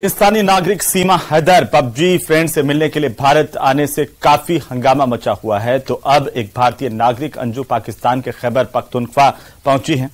पाकिस्तानी नागरिक सीमा Haider PUBG friend से मिलने के लिए भारत आने से काफी हंगामा मचा हुआ है। तो अब एक भारतीय नागरिक अंजू पाकिस्तान के खैबर पख्तूनख्वा पहुंची हैं।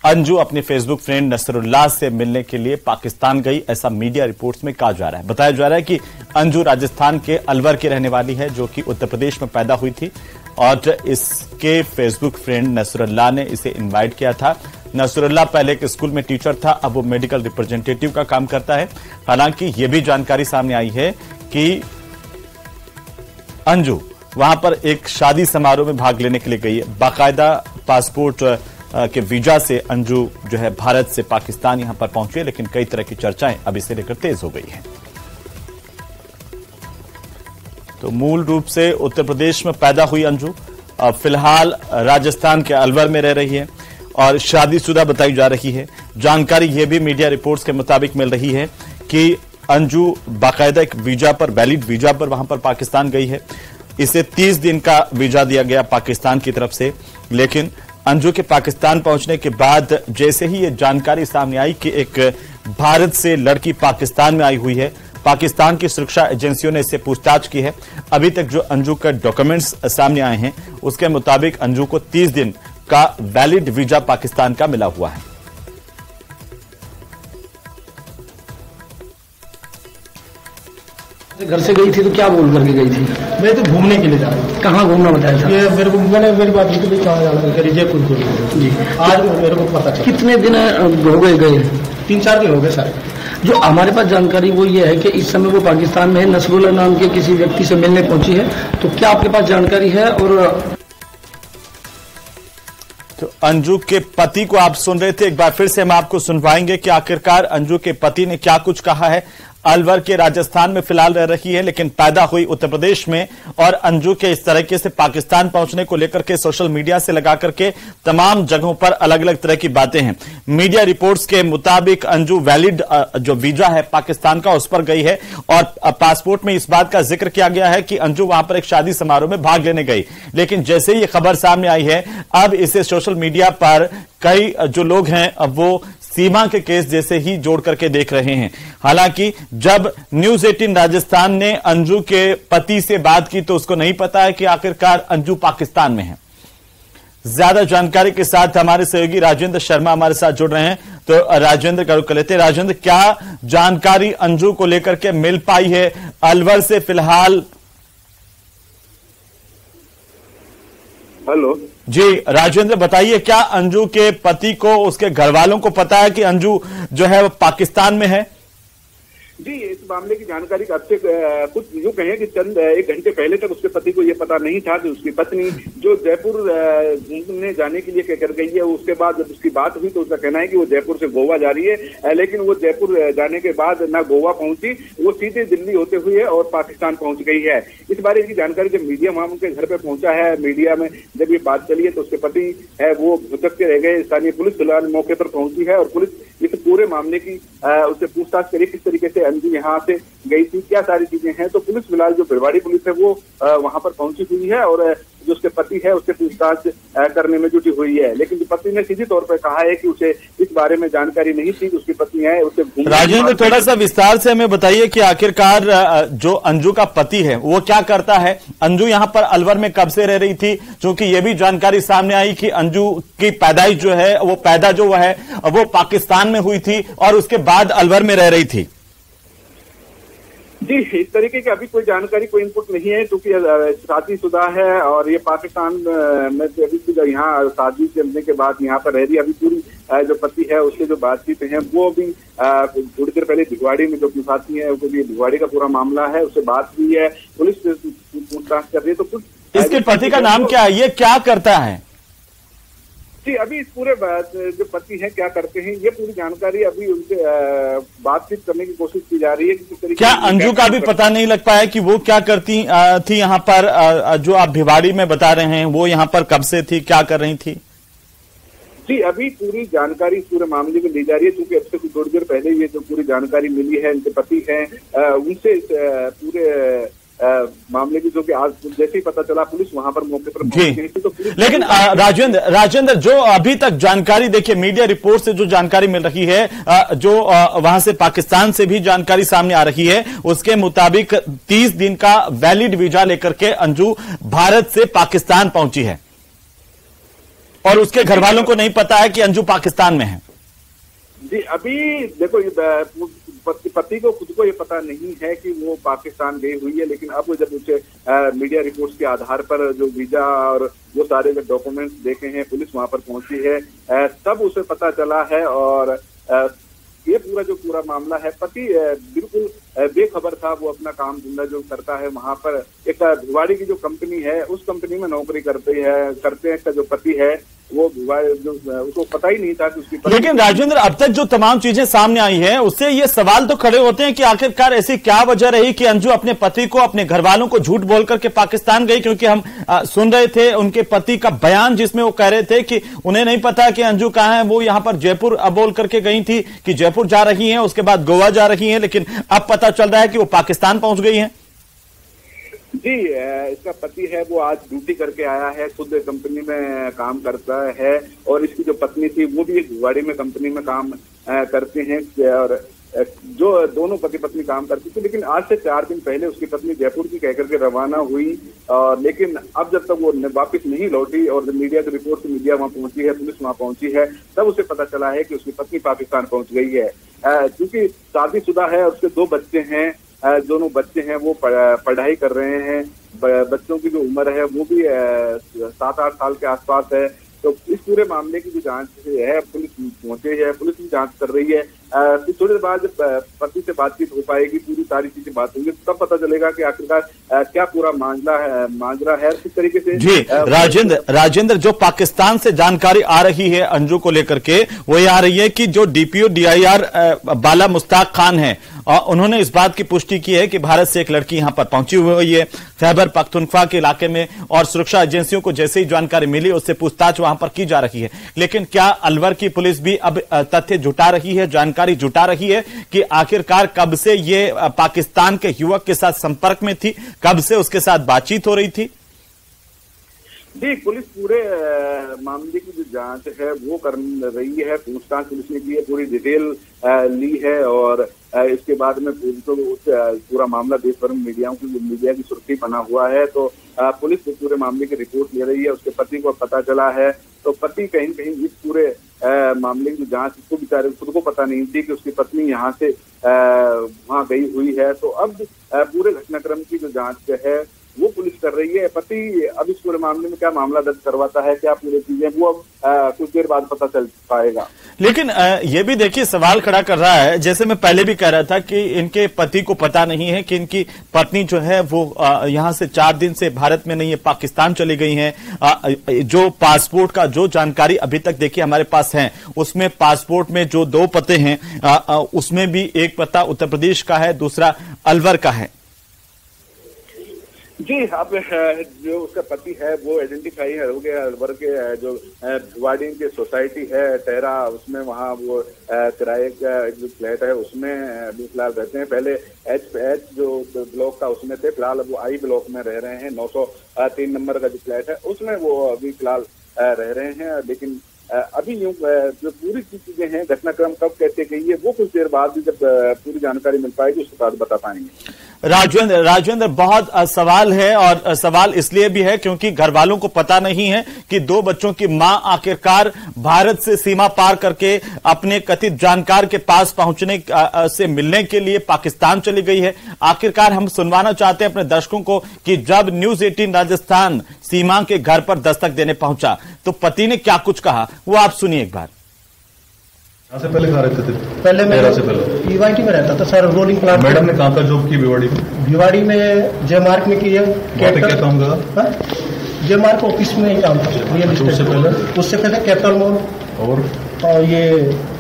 अंजू अपने फेसबुक फ्रेंड नसरुल्लाह से मिलने के लिए पाकिस्तान गई, ऐसा मीडिया रिपोर्ट्स में कहा जा रहा है। बताया जा रहा है कि अंजू राजस्थान के अलवर की रहने वाली है, जो कि उत्तर प्रदेश में पैदा हुई थी और इसके फेसबुक फ्रेंड नसरुल्लाह ने इसे इन्वाइट किया था। नसरुल्लाह पहले एक स्कूल में टीचर था, अब वो मेडिकल रिप्रेजेंटेटिव का काम करता है। हालांकि ये भी जानकारी सामने आई है कि अंजू वहां पर एक शादी समारोह में भाग लेने के लिए गई है। बाकायदा पासपोर्ट के वीजा से अंजू जो है भारत से पाकिस्तान यहां पर पहुंची है, लेकिन कई तरह की चर्चाएं अब इसे लेकर तेज हो गई हैं। तो मूल रूप से उत्तर प्रदेश में पैदा हुई अंजू फिलहाल राजस्थान के अलवर में रह रही है और शादीशुदा बताई जा रही है। जानकारी यह भी मीडिया रिपोर्ट्स के मुताबिक मिल रही है कि अंजू बाकायदा एक वीजा पर, वैलिड वीजा पर वहां पर पाकिस्तान गई है। इसे 30 दिन का वीजा दिया गया पाकिस्तान की तरफ से, लेकिन अंजू के पाकिस्तान पहुंचने के बाद जैसे ही यह जानकारी सामने आई कि एक भारत से लड़की पाकिस्तान में आई हुई है, पाकिस्तान की सुरक्षा एजेंसियों ने इससे पूछताछ की है। अभी तक जो अंजू का डॉक्यूमेंट्स सामने आए हैं उसके मुताबिक अंजू को 30 दिन का वैलिड वीजा पाकिस्तान का मिला हुआ है। घर से गई थी तो क्या बोल करके गई थी? मैं तो घूमने के लिए जा रहा हूँ। कहाँ घूमना बताया था? ये मेरी बात हुई थी कहाँ जाना है, जयपुर को जी। आज मेरे को पता चला। कितने दिन हो गए? 3-4 दिन हो गए सर। जो हमारे पास जानकारी वो ये है कि इस समय वो पाकिस्तान में है, नसरुल्लाह नाम के किसी व्यक्ति से मिलने पहुंची है। तो क्या आपके पास जानकारी है? और तो अंजू के पति को आप सुन रहे थे, एक बार फिर से हम आपको सुनवाएंगे कि आखिरकार अंजू के पति ने क्या कुछ कहा है। अलवर के राजस्थान में फिलहाल रह रही है, लेकिन पैदा हुई उत्तर प्रदेश में और अंजू के इस तरीके से पाकिस्तान पहुंचने को लेकर के सोशल मीडिया से लगा करके तमाम जगहों पर अलग अलग तरह की बातें हैं। मीडिया रिपोर्ट्स के मुताबिक अंजू वैलिड जो वीजा है पाकिस्तान का उस पर गई है और पासपोर्ट में इस बात का जिक्र किया गया है कि अंजू वहां पर एक शादी समारोह में भाग लेने गई। लेकिन जैसे ही ये खबर सामने आई है, अब इसे सोशल मीडिया पर कई जो लोग हैं अब वो सीमा के केस जैसे ही जोड़ करके देख रहे हैं। हालांकि जब न्यूज 18 राजस्थान ने अंजू के पति से बात की तो उसको नहीं पता है कि आखिरकार अंजू पाकिस्तान में है। ज्यादा जानकारी के साथ हमारे सहयोगी राजेंद्र शर्मा हमारे साथ जुड़ रहे हैं। तो राजेंद्र का रुख कर लेते हैं। राजेंद्र, क्या जानकारी अंजू को लेकर के मिल पाई है अलवर से फिलहाल? हेलो जी राजेंद्र, बताइए, क्या अंजू के पति को, उसके घर वालों को पता है कि अंजू जो है वो पाकिस्तान में है? जी, इस मामले की जानकारी अब से कुछ यूं कहें कि चंद 1 घंटे पहले तक उसके पति को यह पता नहीं था कि उसकी पत्नी जो जयपुर घूमने जाने के लिए कर गई है। उसके बाद जब उसकी बात हुई तो उसका कहना है कि वो जयपुर से गोवा जा रही है, लेकिन वो जयपुर जाने के बाद ना गोवा पहुंची, वो सीधे दिल्ली होते हुए और पाकिस्तान पहुंच गई है। इस बारे की जानकारी जब मीडिया वहां उनके घर पे पहुंचा है, मीडिया में जब ये बात चली है तो उसके पति है वो भुतक के रह गए। स्थानीय पुलिस फिलहाल मौके पर पहुंची है और पुलिस इस पूरे मामले की उससे पूछताछ करी, किस तरीके से अंजू यहाँ से गई थी, क्या सारी चीजें हैं। तो पुलिस फिलहाल जो भिवाड़ी पुलिस है वो वहां पर पहुंची हुई है और जो उसके पति है उससे पूछताछ करने में जुटी हुई है। लेकिन जो पति ने सीधी तौर पर कहा है कि उसे इस बारे में जानकारी नहीं थी कि उसकी पत्नी है उसे। राजेंद्र, थोड़ा सा विस्तार से हमें बताइए कि आखिरकार जो अंजू का पति है वो क्या करता है? अंजू यहाँ पर अलवर में कब से रह रही थी? क्योंकि ये भी जानकारी सामने आई कि अंजू की पैदाइश जो है वो वो पाकिस्तान में हुई थी और उसके बाद अलवर में रह रही थी। जी, इस तरीके की अभी कोई जानकारी, कोई इनपुट नहीं है, क्योंकि शादीशुदा है और ये पाकिस्तान में से अभी यहाँ शादी चलने के बाद यहाँ पर रह रही। अभी पूरी जो पति है उससे जो बातचीत है वो भी थोड़ी देर पहले भिवाड़ी में जो अपनी साथी है वो भिवाड़ी का पूरा मामला है, उससे बात हुई है, पुलिस पूछताछ कर रही है। तो कुछ इसके पति का नाम क्या है, ये क्या करता है? जी, अभी इस पूरे जो पति हैं क्या करते हैं ये पूरी जानकारी अभी उनसे बातचीत करने की कोशिश की जा रही है। किस तरीके क्या अंजू का भी पता नहीं लग पाया कि वो क्या करती थी यहाँ पर? जो आप भिवाड़ी में बता रहे हैं वो यहाँ पर कब से थी, क्या कर रही थी? जी, अभी पूरी जानकारी इस पूरे मामले में ली जा रही है, क्योंकि अब से थोड़ी देर पहले ये जो पूरी जानकारी मिली है, इनके पति हैं उनसे पूरे मामले की, जो कि आज जैसे ही पता चला पुलिस वहां पर मौके पर पहुंच गई थी। तो लेकिन राजेंद्र जो अभी तक जानकारी, देखिए मीडिया रिपोर्ट से जो जानकारी मिल रही है, जो वहां से पाकिस्तान से भी जानकारी सामने आ रही है, उसके मुताबिक 30 दिन का वैलिड वीजा लेकर के अंजू भारत से पाकिस्तान पहुंची है और उसके घर वालों को नहीं पता है कि अंजू पाकिस्तान में है। जी, अभी देखो पति को खुद को ये पता नहीं है कि वो पाकिस्तान गई हुई है, लेकिन अब जब उसे मीडिया रिपोर्ट्स के आधार पर जो वीजा और वो सारे जो डॉक्यूमेंट्स देखे हैं, पुलिस वहां पर पहुंची है, तब उसे पता चला है। और ये पूरा मामला है, पति बिल्कुल बेखबर था। वो अपना काम धंधा जो करता है वहां पर, एक भिवाड़ी की जो कंपनी है उस कंपनी में नौकरी करते हैं का जो पति है वो जो उसको पता ही नहीं था कि उसकी। लेकिन राजेंद्र, अब तक जो तमाम चीजें सामने आई हैं उससे ये सवाल तो खड़े होते हैं कि आखिरकार ऐसी क्या वजह रही कि अंजू अपने पति को, अपने घर वालों को झूठ बोल करके पाकिस्तान गई? क्योंकि हम सुन रहे थे उनके पति का बयान जिसमें वो कह रहे थे कि उन्हें नहीं पता कि अंजू कहां है, वो यहां पर जयपुर बोल करके गई थी कि जयपुर जा रही है, उसके बाद गोवा जा रही है, लेकिन अब पता चल रहा है कि वो पाकिस्तान पहुंच गई है। जी, इसका पति है वो आज ड्यूटी करके आया है, खुद कंपनी में काम करता है, और इसकी जो पत्नी थी वो भी एक भिवाड़ी में कंपनी में काम करते हैं, और जो दोनों पति पत्नी काम करती थी। लेकिन आज से 4 दिन पहले उसकी पत्नी जयपुर की कहकर के रवाना हुई, लेकिन अब जब तक वो वापस नहीं लौटी और जब मीडिया की रिपोर्ट से मीडिया वहां पहुंची है, पुलिस वहां पहुंची है, तब उसे पता चला है कि उसकी पत्नी पाकिस्तान पहुंच गई है। क्योंकि शादीशुदा है और उसके 2 बच्चे हैं, दोनों बच्चे हैं वो पढ़ाई कर रहे हैं, बच्चों की जो उम्र है वो भी 7-8 साल के आसपास है। तो इस पूरे मामले की जो जांच है, पुलिस पहुंचे है, पुलिस भी जांच कर रही है। फिर थोड़ी देर बाद जब पति से बातचीत हो पाएगी, पूरी सारी चीजें बात होंगी, तब पता चलेगा कि आखिरकार क्या पूरा मांझरा है किस तरीके से। जी राजेंद्र, जो पाकिस्तान से जानकारी आ रही है अंजू को लेकर के, वो ये आ रही है कि जो डीपीओ DIR बाला मुश्ताक खान है, उन्होंने इस बात की पुष्टि की है कि भारत से एक लड़की यहां पर पहुंची हुई है खैबर पख्तूनख्वा के इलाके में, और सुरक्षा एजेंसियों को जैसे ही जानकारी मिली उससे पूछताछ वहां पर की जा रही है। लेकिन क्या अलवर की पुलिस भी अब तथ्य जुटा रही है, जानकारी जुटा रही है कि आखिरकार कब से ये पाकिस्तान के युवक के साथ संपर्क में थी, कब से उसके साथ बातचीत हो रही थी? जी, पुलिस पूरे मामले की जो जांच है वो कर रही है, पूछताछ पुलिस ने की है, पूरी डिटेल ली है, और इसके बाद में तो पूरा मामला देश भर में मीडिया की सुर्खी बना हुआ है। तो पुलिस पूरे मामले की रिपोर्ट ले रही है। उसके पति को पता चला है, तो पति कहीं न कहीं इस पूरे मामले की जांच, इसको बेचारे खुद को पता नहीं थी कि उसकी पत्नी यहाँ से वहां गई हुई है। तो अब पूरे घटनाक्रम की जो जांच है वो पुलिस कर रही है। पति अब इस पूरे मामले में क्या मामला दर्ज करवाता है, क्या पूरी चीजें, वो अब कुछ देर बाद पता चल पाएगा। लेकिन ये भी देखिए सवाल खड़ा कर रहा है, जैसे मैं पहले भी कह रहा था कि इनके पति को पता नहीं है कि इनकी पत्नी जो है वो यहां से 4 दिन से भारत में नहीं है, पाकिस्तान चली गई हैं। जो पासपोर्ट का जो जानकारी अभी तक देखिए हमारे पास है, उसमें पासपोर्ट में जो 2 पते हैं उसमें भी एक पता उत्तर प्रदेश का है, दूसरा अलवर का है। जी, अब जो उसका पति है वो आइडेंटिफाई हो गया, अलवर के जो भिवाड़ी की सोसाइटी है टेरा, उसमें वहाँ वो किराए का जो फ्लैट है उसमें अभी फिलहाल रहते हैं। पहले एच जो ब्लॉक का उसमें थे, फिलहाल वो आई ब्लॉक में रह रहे हैं। 903 नंबर का जो फ्लैट है उसमें वो अभी फिलहाल रह रहे हैं। लेकिन अभी यूं जो पूरी चीजें हैं, घटनाक्रम कब कैसे गई है, वो कुछ देर बाद जब पूरी जानकारी मिल पाएगी उसके बाद बता पाएंगे। राजेंद्र, बहुत सवाल है, और सवाल इसलिए भी है क्योंकि घर वालों को पता नहीं है कि 2 बच्चों की मां आखिरकार भारत से सीमा पार करके अपने कथित जानकार के पास पहुंचने से मिलने के लिए पाकिस्तान चली गई है। आखिरकार हम सुनवाना चाहते हैं अपने दर्शकों को कि जब न्यूज 18 राजस्थान सीमा के घर पर दस्तक देने पहुंचा तो पति ने क्या कुछ कहा, वो आप सुनिए एक बार। से पहले कहाँ रहते थे? पहले मैं ईवाईटी में रहता था सर, रोलिंग प्लांट। मैडम ने कहाँ पर जॉब की? भिवाड़ी में जे मार्क में की है। क्या काम करा? जे मार्क ऑफिस में ही काम था। उससे पहले कैपिटल मॉल और ये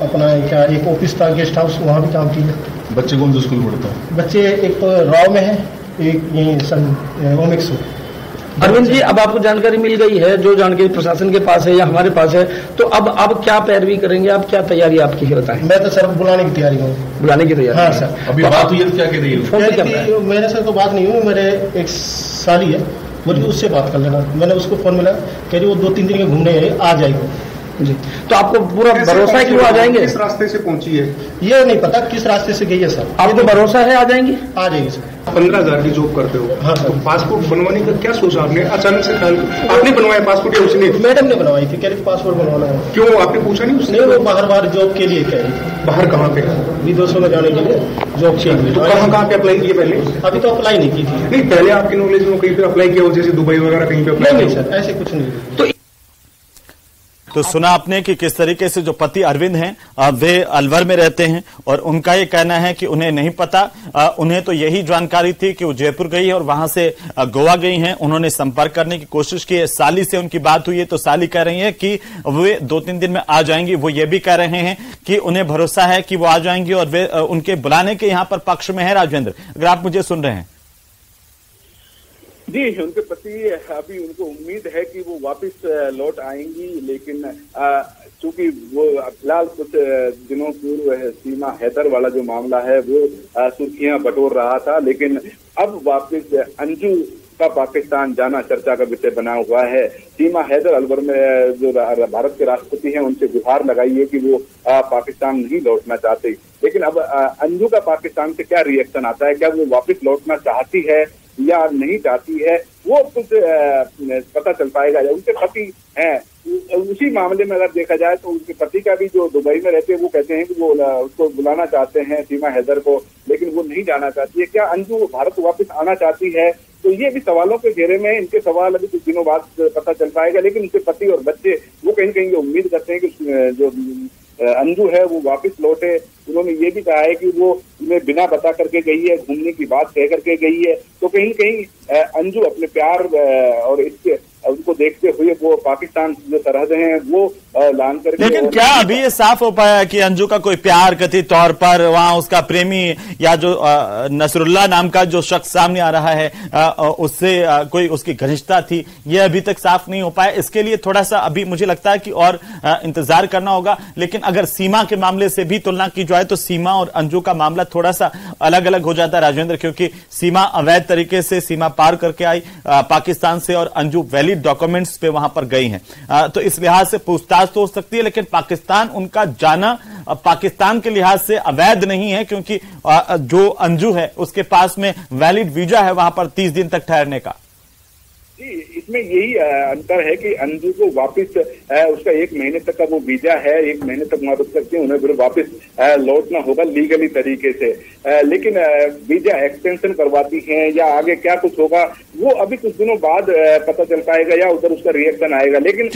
अपना क्या एक ऑफिस था, गेस्ट हाउस, वहाँ भी काम किया। बच्चे कौन से स्कूल पढ़ते हैं? बच्चे एक तो राव में है, एक यही ओमिक्स में। अरविंद जी, अब आपको जानकारी मिल गई है, जो जानकारी प्रशासन के पास है या हमारे पास है, तो अब क्या पैरवी करेंगे? अब क्या तैयारी आपकी है, बताएं। मैं तो सर बुलाने की तैयारी हूँ। बुलाने की तैयारी? हाँ सर। अभी बात हुई है तो क्या कह रही है? मेरे से तो बात नहीं हुई, मेरे एक साली है, बोलिए उससे बात कर लेना। मैंने उसको फोन मिला, कह रही वो 2-3 दिन के घूमने आ जाएगी जी। तो आपको पूरा भरोसा है कि वो आ जाएंगे? किस रास्ते से पहुंची है ये नहीं पता, किस रास्ते से गई है सर। आपको भरोसा है आ जाएंगी? आ जाएगी सर। 15,000 की जॉब करते हो? हाँ सर। तो पासपोर्ट बनवाने का क्या सोचा आपने? अचानक से ख्याल आपने बनवाया पासपोर्ट या उसने? मैडम ने बनवाई थी, कह रही पासपोर्ट बनवाना है। क्यों आपने पूछा नहीं उसने? वो बाहर जॉब के लिए कह रही थी। बाहर कहाँ पे? विदेशों में जाने के लिए जॉब चाहिए। तो कहाँ पे अप्लाई किए पहले? अभी तो अप्लाई नहीं की थी। नहीं, पहले आपकी नॉलेज में कहीं पे अप्लाई किया हो, जैसे दुबई वगैरह कहीं पे अप्लाई? नहीं सर, ऐसे कुछ नहीं। तो सुना आपने कि किस तरीके से जो पति अरविंद हैं वे अलवर में रहते हैं और उनका ये कहना है कि उन्हें नहीं पता, उन्हें तो यही जानकारी थी कि वो जयपुर गई है और वहां से गोवा गई हैं। उन्होंने संपर्क करने की कोशिश की है, साली से उनकी बात हुई है तो साली कह रही है कि वे 2-3 दिन में आ जाएंगी। वो ये भी कह रहे हैं कि उन्हें भरोसा है कि वो आ जाएंगी और वे उनके बुलाने के यहाँ पर पक्ष में है। राजेंद्र, अगर आप मुझे सुन रहे हैं। जी, उनके पति अभी उनको उम्मीद है कि वो वापस लौट आएंगी, लेकिन चूंकि वो फिलहाल कुछ दिनों पूर्व सीमा हैदर वाला जो मामला है वो सुर्खियां बटोर रहा था, लेकिन अब वापस अंजू का पाकिस्तान जाना चर्चा का विषय बना हुआ है। सीमा हैदर अलवर में जो भारत के राष्ट्रपति हैं उनसे गुहार लगाई है कि वो पाकिस्तान नहीं लौटना चाहते, लेकिन अब अंजू का पाकिस्तान से क्या रिएक्शन आता है, क्या वो वापस लौटना चाहती है या नहीं चाहती है, वो कुछ पता चल पाएगा। उनके पति हैं, उसी मामले में अगर देखा जाए तो उनके पति का भी जो दुबई में रहते हैं वो कहते हैं कि वो उसको बुलाना चाहते हैं सीमा हैदर को, लेकिन वो नहीं जाना चाहती है। क्या अंजू भारत वापस आना चाहती है? तो ये भी सवालों के घेरे में, इनके सवाल अभी कुछ दिनों बाद पता चल पाएगा, लेकिन उनके पति और बच्चे वो कहीं कहीं उम्मीद करते हैं कि जो अंजू है वो वापस लौटे। उन्होंने ये भी कहा है कि वो उन्हें बिना बता करके गई है, घूमने की बात कह करके गई है, तो कहीं कहीं अंजू अपने प्यार और इसके उनको देखते हुए वो पाकिस्तान जो सरहदें हैं वो लांग करके। लेकिन क्या अभी ये साफ हो पाया कि अंजू का कोई प्यार कथित तौर पर वहां उसका प्रेमी या जो नसरुल्लाह नाम का जो शख्स सामने आ रहा है उससे कोई उसकी घनिष्ठता थी? ये अभी तक साफ नहीं हो पाया। इसके लिए थोड़ा सा अभी मुझे लगता है कि और इंतजार करना होगा। लेकिन अगर सीमा के मामले से भी तुलना की जाए तो सीमा और अंजू का मामला थोड़ा सा अलग अलग हो जाता है राजेंद्र, क्योंकि सीमा अवैध तरीके से सीमा पार करके आई पाकिस्तान से और अंजू वैलिड डॉक्यूमेंट्स पे वहां पर गई हैं। तो इस लिहाज से पूछताछ तो हो सकती है, लेकिन पाकिस्तान उनका जाना पाकिस्तान के लिहाज से अवैध नहीं है, क्योंकि जो अंजू है उसके पास में वैलिड वीजा है वहां पर 30 दिन तक ठहरने का। जी, इसमें यही अंतर है कि अंजू को वापस उसका 1 महीने तक का वो वीजा है, 1 महीने तक वहां रुक सकते हैं, उन्हें फिर वापस लौटना होगा लीगली तरीके से। लेकिन वीजा एक्सटेंशन करवाती हैं या आगे क्या कुछ होगा वो अभी कुछ दिनों बाद पता चल पाएगा या उधर उसका रिएक्शन आएगा। लेकिन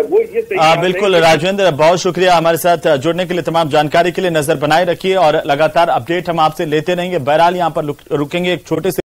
वो ये बिल्कुल राजेंद्र, बहुत शुक्रिया हमारे साथ जुड़ने के लिए, तमाम जानकारी के लिए। नजर बनाए रखिए और लगातार अपडेट हम आपसे लेते रहेंगे। बहरहाल यहाँ पर रुकेंगे एक छोटे से